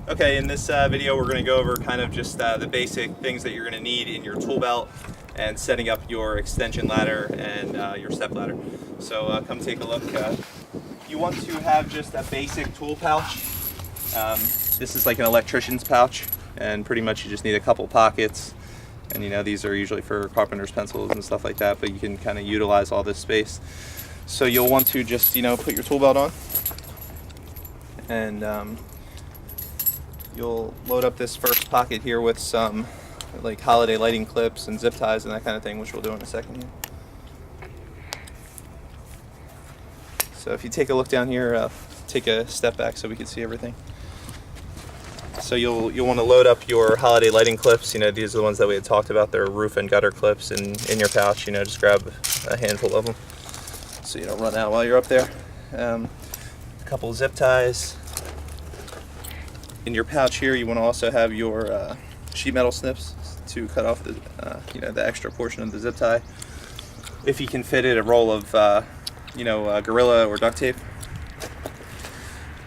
Okay, in this video we're going to go over kind of just the basic things that you're going to need in your tool belt and setting up your extension ladder and your step ladder. So come take a look. You want to have just a basic tool pouch. This is like an electrician's pouch, and pretty much you just need a couple pockets. And you know, these are usually for carpenter's pencils and stuff like that, but you can kind of utilize all this space. So you'll want to just, you know, put your tool belt on, and you'll load up this first pocket here with some like holiday lighting clips and zip ties and that kind of thing, which we'll do in a second here. So if you take a look down here, take a step back so we can see everything. So you'll want to load up your holiday lighting clips. You know, these are the ones that we had talked about. They're roof and gutter clips, and in your pouch, you know, just grab a handful of them so you don't run out while you're up there. A couple zip ties. In your pouch here, you want to also have your sheet metal snips to cut off the you know, the extra portion of the zip tie. If you can fit it, a roll of you know, Gorilla or duct tape.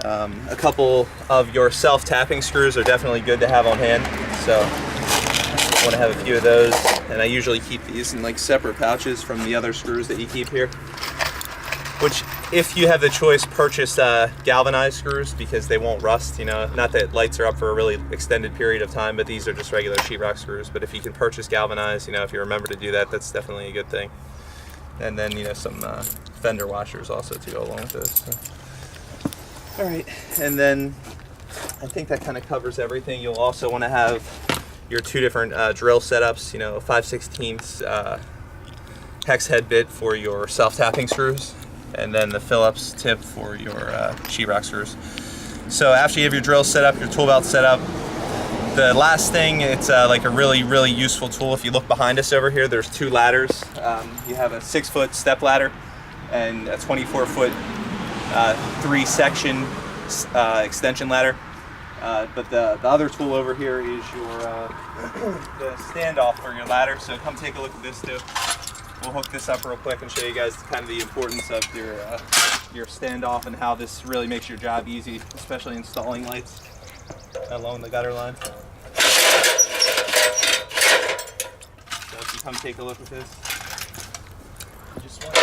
A couple of your self-tapping screws are definitely good to have on hand, so you want to have a few of those. And I usually keep these in like separate pouches from the other screws that you keep here. Which, if you have the choice, purchase galvanized screws because they won't rust. You know, not that lights are up for a really extended period of time, but these are just regular sheetrock screws. But if you can purchase galvanized, you know, if you remember to do that, that's definitely a good thing. And then, you know, some fender washers also to go along with those. So. All right, and then I think that kind of covers everything. You'll also want to have your two different drill setups. You know, 5/16 hex head bit for your self-tapping screws, and then the Phillips tip for your sheetrock screws. So after you have your drill set up, your tool belt set up, the last thing, it's like a really useful tool. If you look behind us over here, there's two ladders. You have a 6-foot step ladder and a 24-foot 3-section extension ladder. But the other tool over here is your the standoff for your ladder. So come take a look at this too. We'll hook this up real quick and show you guys kind of the importance of your standoff and how this really makes your job easy, especially installing lights along the gutter line. So if you come take a look at this, you just want to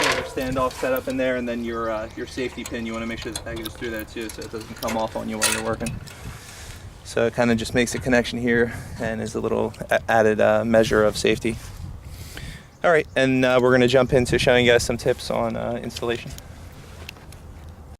get your standoff set up in there, and then your safety pin, you want to make sure that goes through there too, so it doesn't come off on you while you're working. So it kind of just makes a connection here and is a little added measure of safety. All right, and we're going to jump into showing you guys some tips on installation.